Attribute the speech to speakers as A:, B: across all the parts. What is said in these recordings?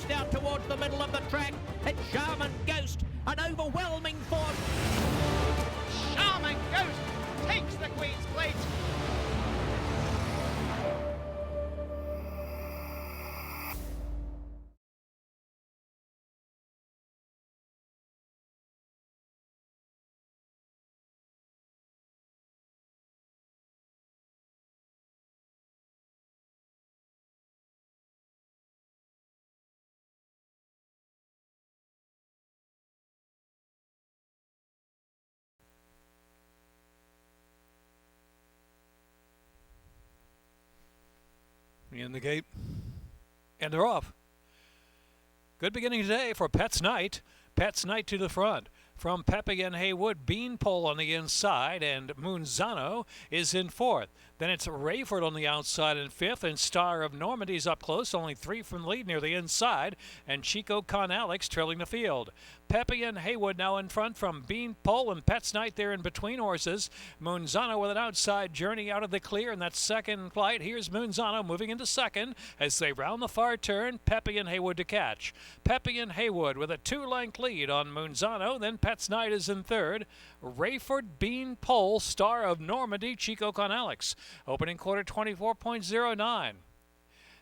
A: down towards the middle of the track. It's Shaman Ghost, an overwhelming force.
B: Shaman Ghost takes the Queen's Plate.
C: In the gate, and they're off. Good beginning today for Pets Night. Pets Night to the front. From Pepe and Haywood, Beanpole on the inside, and Moonzano is in fourth. Then it's Rayford on the outside in fifth, and Star of Normandy's up close, only 3 from lead near the inside, and Chico Con Alex trailing the field. Pepe and Haywood now in front from Beanpole, and Pets Night there in between horses. Moonzano with an outside journey out of the clear in that second flight. Here's Moonzano moving into second as they round the far turn. Pepe and Haywood to catch. Pepe and Haywood with a 2-length lead on Moonzano. Then Pets Night is in third. Rayford, Beanpole, Star of Normandy, Chico Con Alex. Opening quarter 24.09.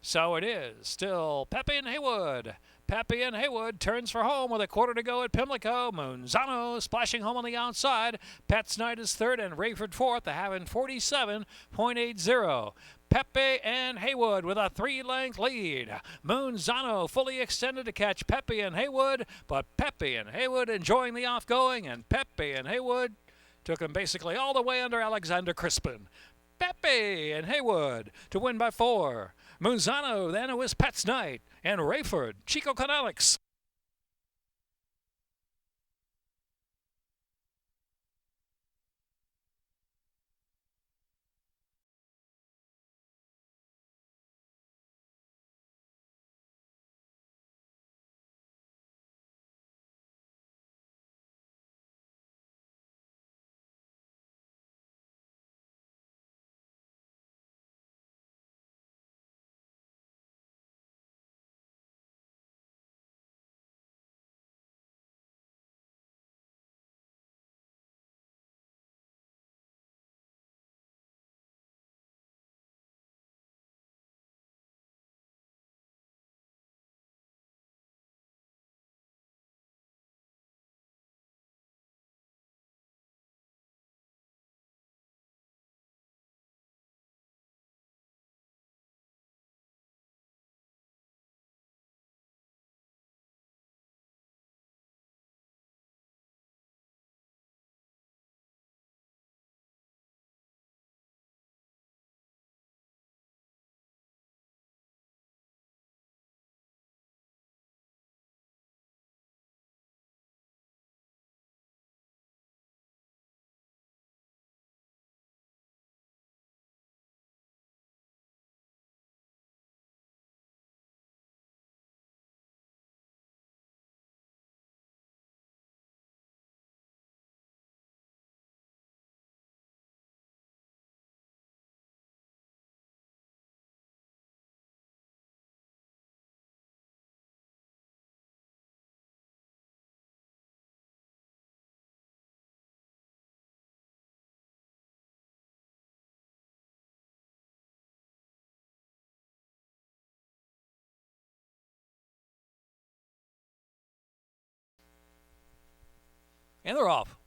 C: So it is still Pepe and Haywood. Pepe and Haywood turns for home with a quarter to go at Pimlico. Moonzano splashing home on the outside. Pets Night is third and Rayford fourth. They have in 47.80. Pepe and Haywood with a 3-length lead. Moonzano fully extended to catch Pepe and Haywood, but Pepe and Haywood enjoying the off-going, and Pepe and Haywood took him basically all the way under Alexander Crispin. Pepe and Haywood to win by 4. Moonzano, then it was Pets Night, and Rayford, Chico Con Alex. And they're off.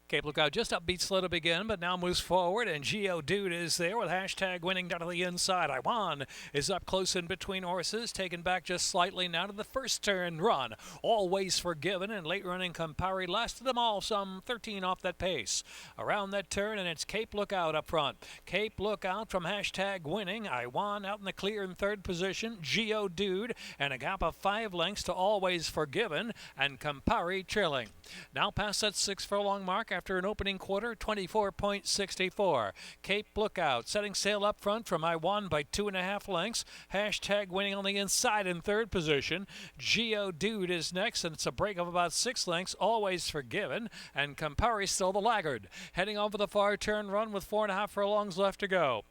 C: Cape Lookout just upbeat slow to begin, but now moves forward, and Geodude is there with hashtag winning down to the inside. Iwan is up close in between horses, taken back just slightly now to the first turn run. Always Forgiven, and late running Campari lasted them all some 13 off that pace. Around that turn, and it's Cape Lookout up front. Cape Lookout from hashtag winning. Iwan out in the clear in third position. Geodude, and a gap of 5 lengths to Always Forgiven, and Campari trailing. Now past that 6 furlong mark after an opening quarter, 24.64. Cape Lookout setting sail up front from Iwan by 2.5 lengths. Hashtag winning on the inside in third position. Geodude is next, and it's a break of about 6 lengths. Always Forgiven, and Campari still the laggard. Heading over the far turn run with 4.5 furlongs left to go.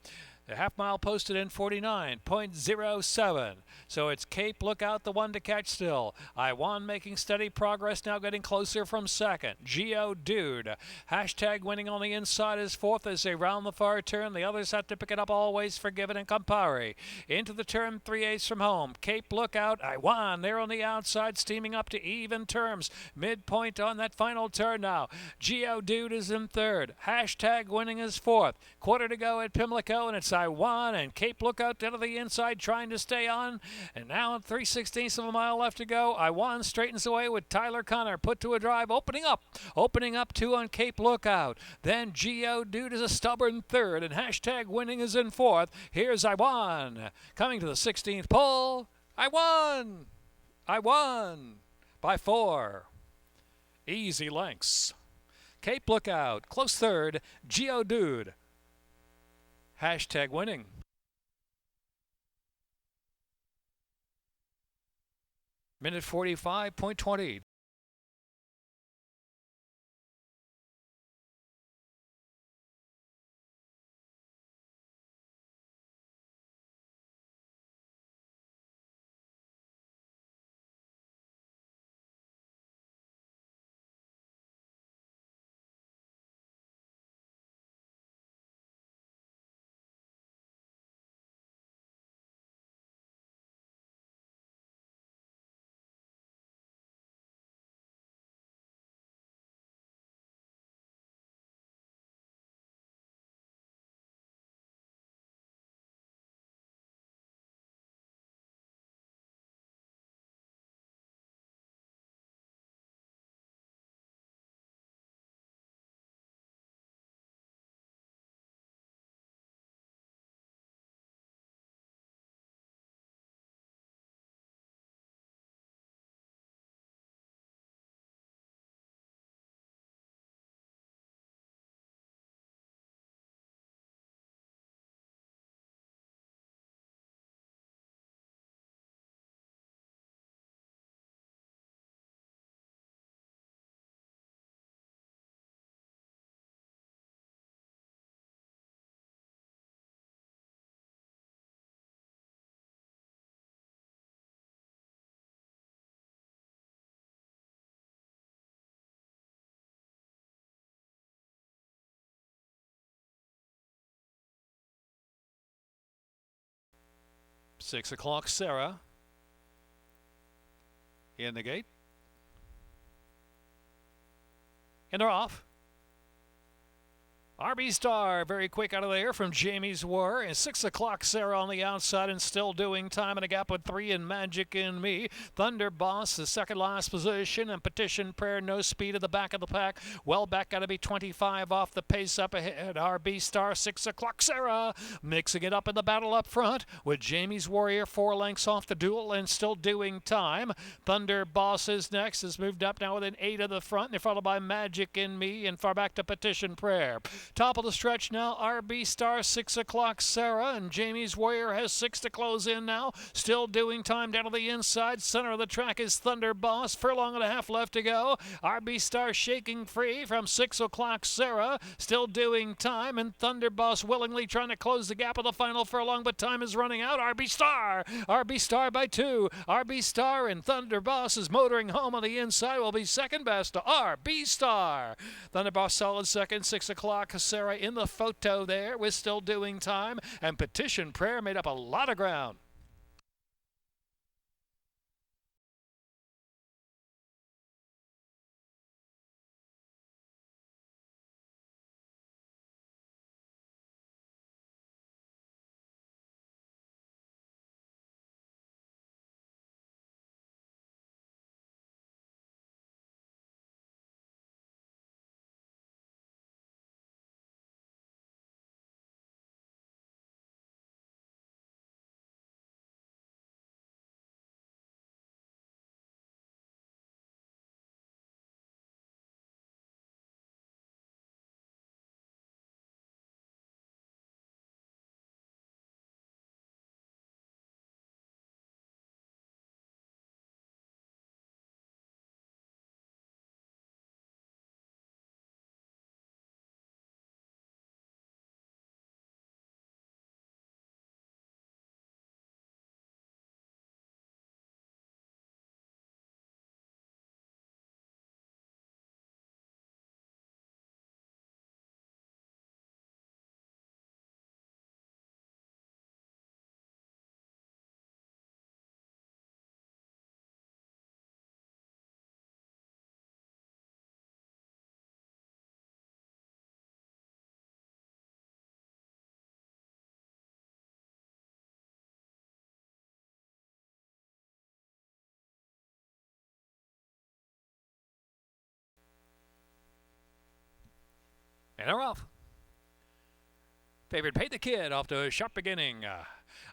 C: The half mile posted in 49.07. So it's Cape Lookout, the one to catch still. I1 making steady progress, now getting closer from second. Geodude. Hashtag winning on the inside is fourth as they round the far turn. The others have to pick it up, Always Forgiven and Campari. Into the turn 3/8 from home. Cape Lookout, I1 there on the outside, steaming up to even terms. Midpoint on that final turn now. Geodude is in third. Hashtag winning is fourth. Quarter to go at Pimlico, and it's I1 and Cape Lookout down to the inside trying to stay on. And now 3/16 of a mile left to go. I1 straightens away with Tyler Connor put to a drive, opening up two on Cape Lookout. Then Geodude is a stubborn third, and hashtag winning is in fourth. Here's I1 coming to the 16th pole. I1 by 4. Easy lengths. Cape Lookout close third. Geodude hashtag winning. Minute 45.20. Six o'clock, Sarah in the gate. And they're off. RB Star very quick out of there from Jamie's War. And 6 o'clock, Sarah on the outside and still doing time in a gap with 3 and Magic in Me. Thunder Boss, the second last position, and Petition Prayer, no speed at the back of the pack. Well back, got to be 25 off the pace up ahead. RB Star, 6 o'clock, Sarah mixing it up in the battle up front with Jamie's Warrior 4 lengths off the duel and still doing time. Thunder Boss is next, has moved up now within 8 of the front, and they're followed by Magic in Me and far back to Petition Prayer. Top of the stretch now, RB Star, 6 o'clock, Sarah, and Jamie's Warrior has 6 to close in now. Still doing time down to the inside. Center of the track is Thunder Boss. Furlong and a half left to go. RB Star shaking free from 6 o'clock, Sarah. Still doing time, and Thunder Boss willingly trying to close the gap of the final furlong, but time is running out. RB Star by 2. RB Star and Thunder Boss is motoring home on the inside. Will be second best to RB Star. Thunder Boss solid second, 6 o'clock. Sarah in the photo there with still doing time, and Petition Prayer made up a lot of ground. And they're off. Favorite Pay the Kid off to a sharp beginning.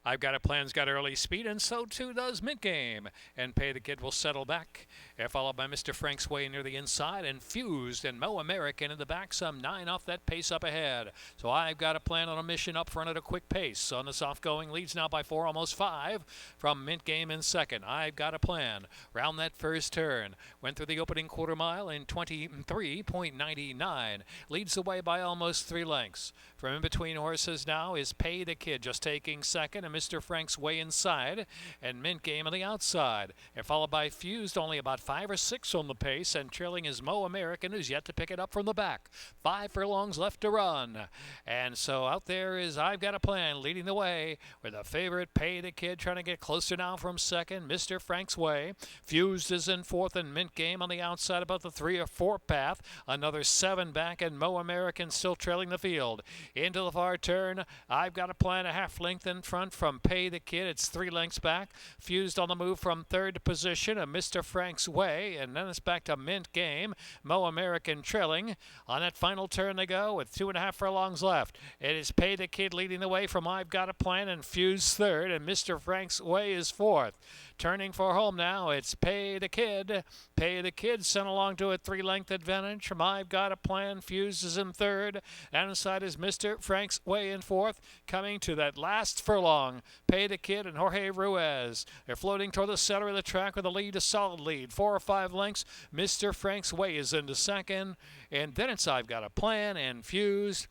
C: I've Got a Plan's got early speed, and so too does Mint Game. And Pay the Kid will settle back. They're followed by Mr. Frank's Way near the inside, and Fused and Mo American in the back, some 9 off that pace up ahead. So I've Got a Plan on a mission up front at a quick pace. On the soft going, leads now by 4, almost 5 from Mint Game in second. I've Got a Plan. Round that first turn. Went through the opening quarter mile in 23.99. Leads the way by almost 3 lengths. From in between horses now is Pay the Kid just taking second, and Mr. Frank's Way inside, and Mint Game on the outside. And followed by Fused, only about 5 or 6 on the pace, and trailing is Mo American, who's yet to pick it up from the back. 5 furlongs left to run. And so out there is I've Got a Plan leading the way with the favorite Pay the Kid trying to get closer now from second, Mr. Frank's Way. Fused is in fourth, and Mint Game on the outside about the 3 or 4 path. Another 7 back, and Mo American still trailing the field. Into the far turn, I've Got a Plan a half length in front from Pay the Kid. It's 3 lengths back. Fused on the move from third position, a Mr. Frank's Way, and then it's back to Mint Game. Mo American trailing. On that final turn they go with 2.5 furlongs left. It is Pay the Kid leading the way from I've Got a Plan, and Fused third, and Mr. Frank's Way is fourth. Turning for home now, it's Pay the Kid. Pay the Kid sent along to a 3-length advantage from I've Got a Plan. Fused is in third. Down inside is Mr. Frank's Way in fourth. Coming to that last furlong, Pay the Kid and Jorge Ruiz. They're floating toward the center of the track with a lead, a solid lead. 4 or 5 lengths. Mr. Frank's Way is into second. And then it's I've Got a Plan and Fused.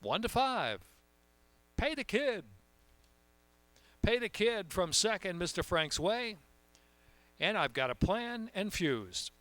C: 1 to 5. Pay the Kid. Pay the Kid from second, Mr. Frank's Way. And I've Got a Plan and Fused.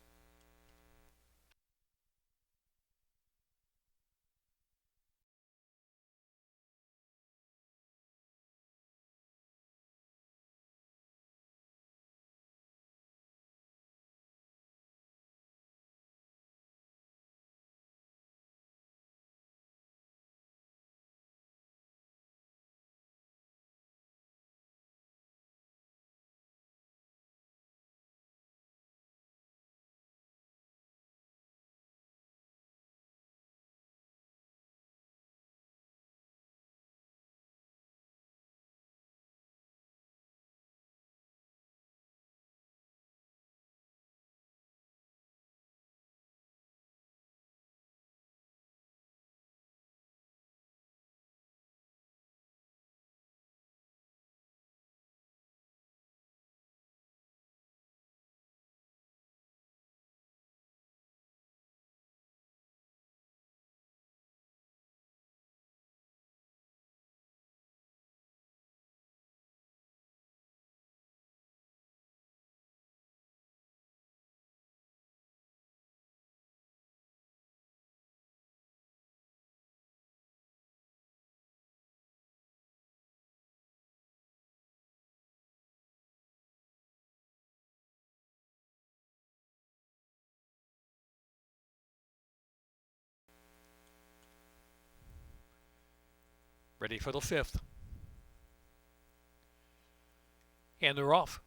C: Ready for the 5th. And they're off.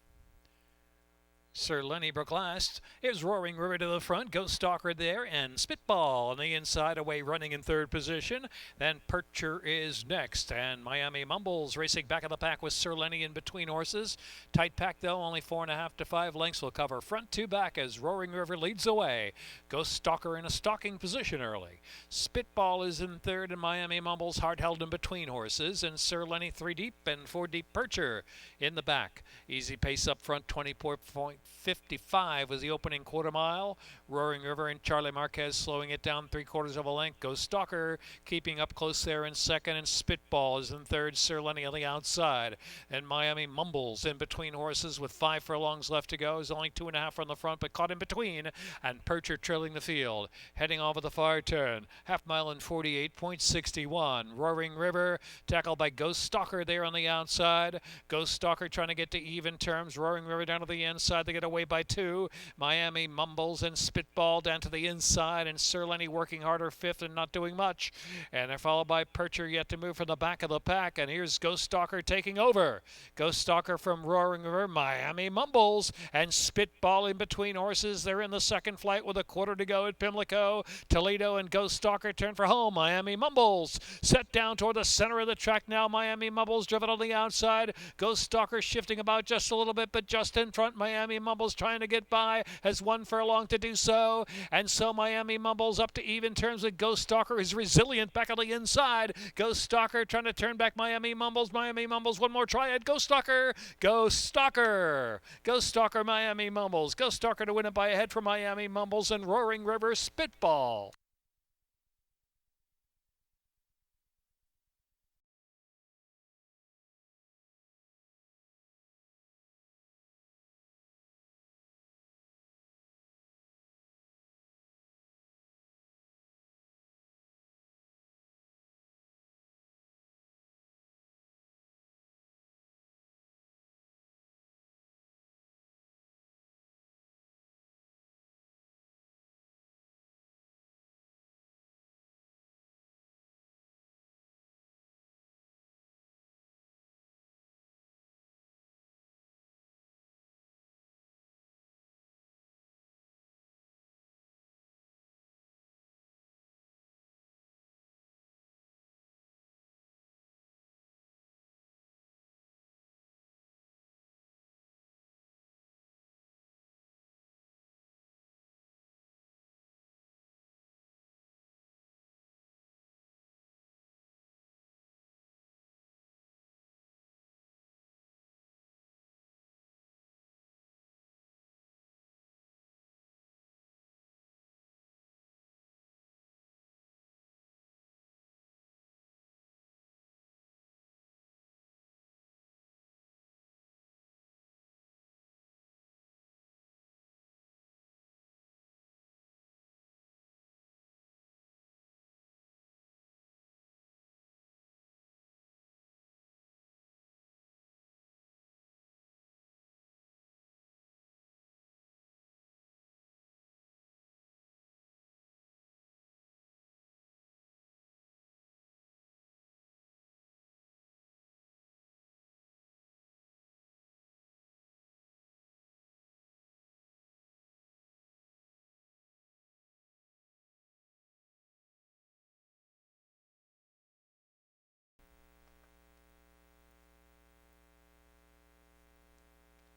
C: Sir Lenny Brooklast is Roaring River to the front. Ghost Stalker there, and Spitball on the inside, away running in third position. Then Percher is next, and Miami Mumbles racing back of the pack with Sir Lenny in between horses. Tight pack though, only 4.5 to 5 lengths will cover front to back as Roaring River leads away. Ghost Stalker in a stalking position early. Spitball is in third, and Miami Mumbles hard held in between horses, and Sir Lenny 3 deep and 4 deep Percher in the back. Easy pace up front, 24.55 was the opening quarter mile. Roaring River and Charlie Marquez slowing it down 3/4 of a length. Ghost Stalker keeping up close there in second, and Spitball is in third. Sir Lenny on the outside, and Miami Mumbles in between horses with 5 furlongs left to go. Is only 2.5 from the front, but caught in between, and Percher trailing the field. Heading off at the far turn, half mile in 48.61. Roaring River tackled by Ghost Stalker there on the outside. Ghost Stalker trying to get to even terms. Roaring River down to the inside. They get away by 2. Miami Mumbles and Spitball down to the inside, and Sir Lenny working harder 5th and not doing much. And they're followed by Percher yet to move from the back of the pack. And here's Ghost Stalker taking over. Ghost Stalker from Roaring River, Miami Mumbles, and Spitball in between horses. They're in the second flight with a quarter to go at Pimlico. Toledo and Ghost Stalker turn for home. Miami Mumbles set down toward the center of the track now. Miami Mumbles driven on the outside. Ghost Stalker shifting about just a little bit, but just in front. Miami Mumbles trying to get by, has 1 furlong to do so. And so Miami Mumbles up to even terms with Ghost Stalker, is resilient back on the inside. Ghost Stalker trying to turn back Miami Mumbles. Miami Mumbles one more try at Ghost Stalker. Ghost Stalker. Ghost Stalker, Miami Mumbles. Ghost Stalker to win it by a head for Miami Mumbles and Roaring River Spitball.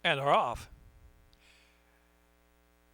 C: And they're off.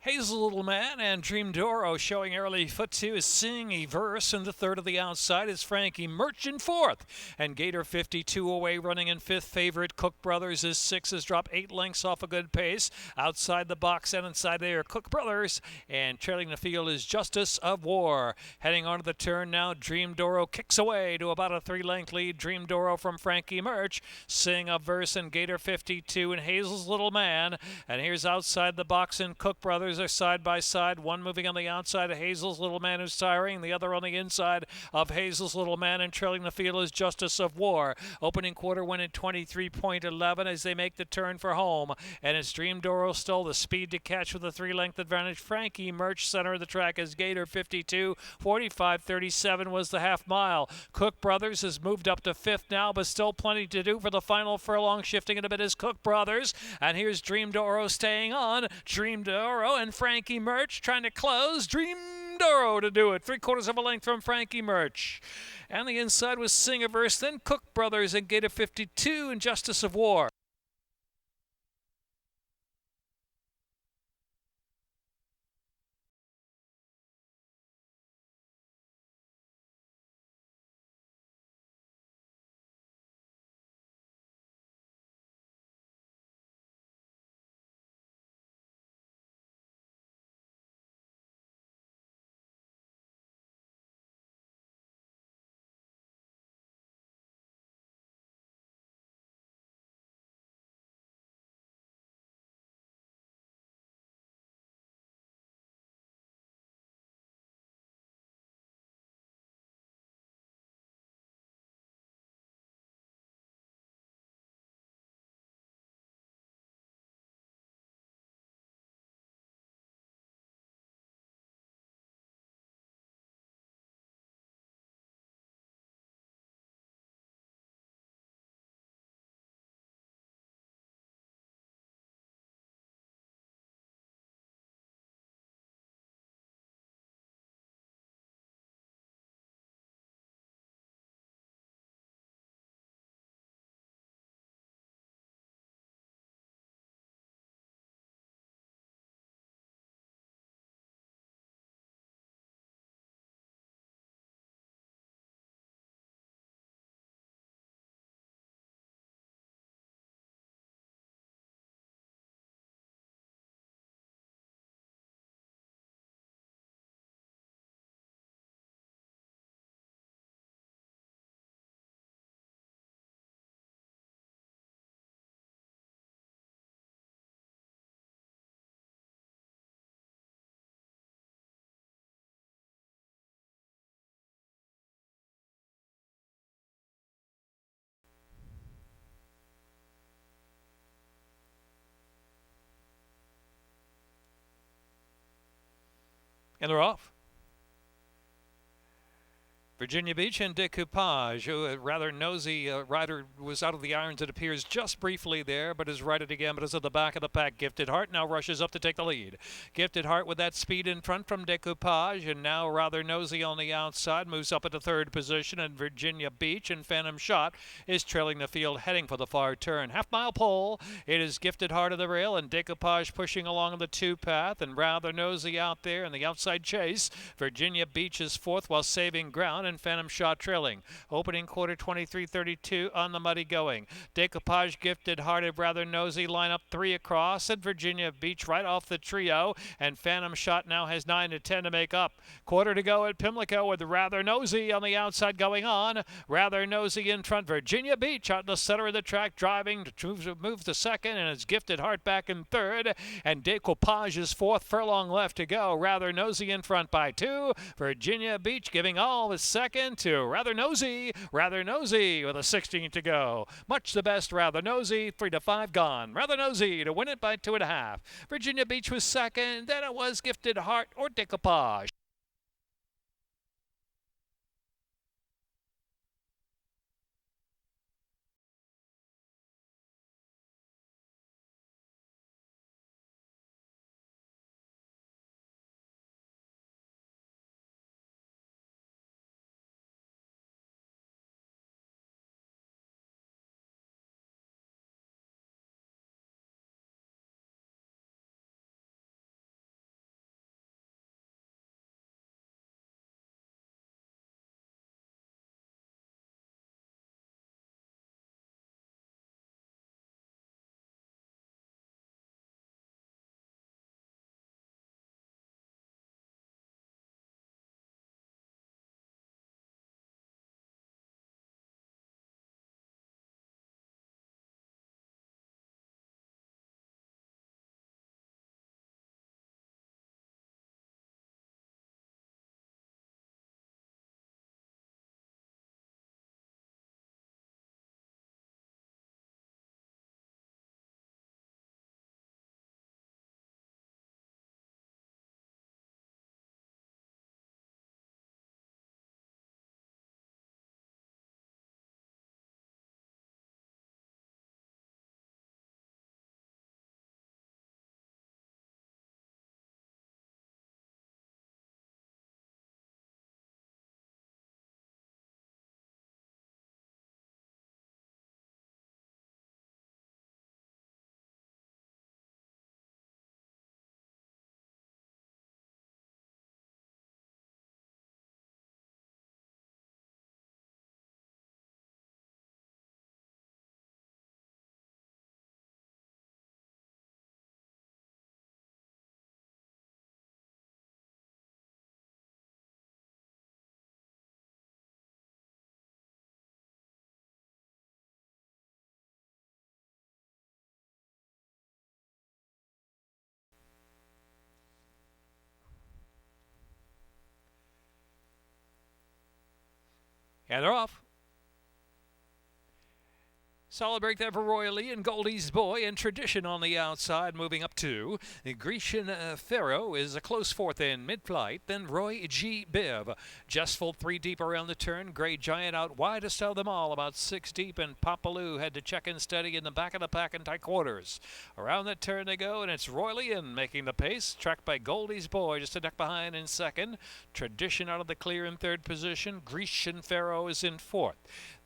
C: Hazel Little Man and Dream Doro showing early. Foot 2 is Sing a Verse, and the third of the outside is Frankie Merch in 4th. And Gator 52 away running in 5th. Favorite Cook Brothers is 6, has dropped 8 lengths off a good pace. Outside the box and inside there, Cook Brothers. And trailing the field is Justice of War. Heading onto the turn now, Dream Doro kicks away to about a 3-length lead. Dream Doro from Frankie Merch. Sing a Verse and Gator 52 and Hazel's Little Man. And here's outside the box and Cook Brothers are side by side, one moving on the outside of Hazel's Little Man who's tiring, the other on the inside of Hazel's Little Man, and trailing the field is Justice of War. Opening quarter win at 23.11 as they make the turn for home, and it's Dream Doro still the speed to catch with a 3-length advantage. Frankie Merch center of the track is Gator 52. 45.37 was the half mile. Cook Brothers has moved up to 5th now, but still plenty to do for the final furlong. Shifting in a bit is Cook Brothers, and here's Dream Doro staying on. Dream Doro and Frankie Merch trying to close. Dream Doro to do it. 3/4 of a length from Frankie Merch. And the inside was Singaverse, then Cook Brothers and Gator 52 and Justice of War. And they're off. Virginia Beach and Decoupage, who a rather nosy rider was out of the irons, it appears, just briefly there, but is righted again, but is at the back of the pack. Gifted Heart now rushes up to take the lead. Gifted Heart with that speed in front from Decoupage, and now rather nosy on the outside, moves up into third position, and Virginia Beach and Phantom Shot is trailing the field, heading for the far turn. Half-mile pole, it is Gifted Heart of the rail, and Decoupage pushing along the two-path, and rather nosy out there in the outside chase. Virginia Beach is fourth while saving ground, and Phantom Shot trailing. Opening quarter 23:32 on the muddy going. Decoupage, Gifted Hearted, rather nosy, line up three across, and Virginia Beach right off the trio, and Phantom Shot now has 9 to 10 to make up. Quarter to go at Pimlico with rather nosy on the outside going on. Rather nosy in front. Virginia Beach out in the center of the track driving to move to second, and it's Gifted Heart back in third, and Decoupage is fourth. Furlong left to go. Rather nosy in front by 2. Virginia Beach giving all the second to Rather Nosy with a 16 to go. Much the best, Rather Nosy, 3 to 5 gone. Rather Nosy to win it by 2.5. Virginia Beach was second, then it was Gifted Heart or Decoupage. And they're off. Solid break there for Royal Lee and Goldie's Boy, and Tradition on the outside moving up 2. Grecian Pharaoh is a close fourth in mid-flight. Then Roy G. Biv. Justful 3 deep around the turn. Grey Giant out widest of them all, about 6 deep, and Papaloo had to check and steady in the back of the pack in tight quarters. Around that turn they go, and it's Royal Ian making the pace, tracked by Goldie's Boy just a neck behind in second. Tradition out of the clear in third position. Grecian Pharaoh is in fourth.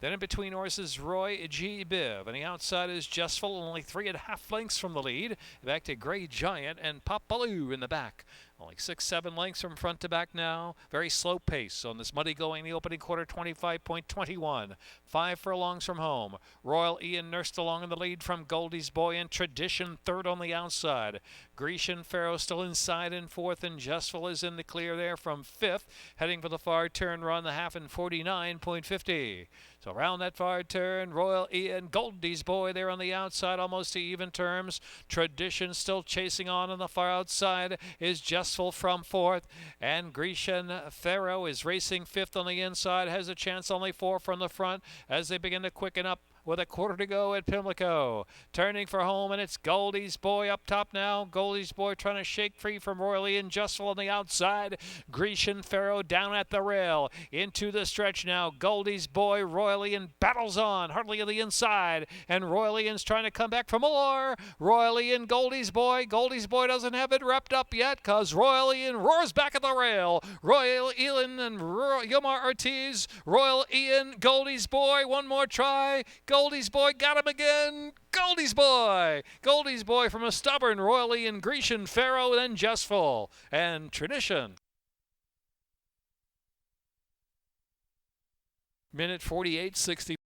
C: Then in between horses, Roy G. Biv. And the outside is Justful, only 3.5 lengths from the lead. Back to Grey Giant and Papaloo in the back. Only 6-7 lengths from front to back now. Very slow pace on this muddy going. The opening quarter, 25.21. 5 furlongs from home. Royal Ian nursed along in the lead from Goldie's Boy, and Tradition third on the outside. Grecian Pharaoh still inside in fourth, and Justful is in the clear there from fifth. Heading for the far turn, run the half in 49.50. So around that far turn, Royal Ian, Goldie's Boy there on the outside, almost to even terms. Tradition still chasing on the far outside is Justful from fourth, and Grecian Pharaoh is racing fifth on the inside, has a chance only 4 from the front as they begin to quicken up. with a quarter to go at Pimlico. Turning for home, and it's Goldie's Boy up top now. Goldie's Boy trying to shake free from Royally and Justful on the outside. Grecian Pharaoh down at the rail. Into the stretch now. Goldie's Boy, Royally and battles on. Hardly on the inside. And Royally and's trying to come back for more. Royally and Goldie's Boy. Goldie's Boy doesn't have it wrapped up yet because Royally and roars back at the rail. Royal Ian and Yomar Ortiz. Royal Ian, Goldie's Boy. One more try. Goldie's Boy got him again. Goldie's Boy. Goldie's Boy from a stubborn Royally and Grecian Pharaoh, then Justful and Tradition. Minute 48:60.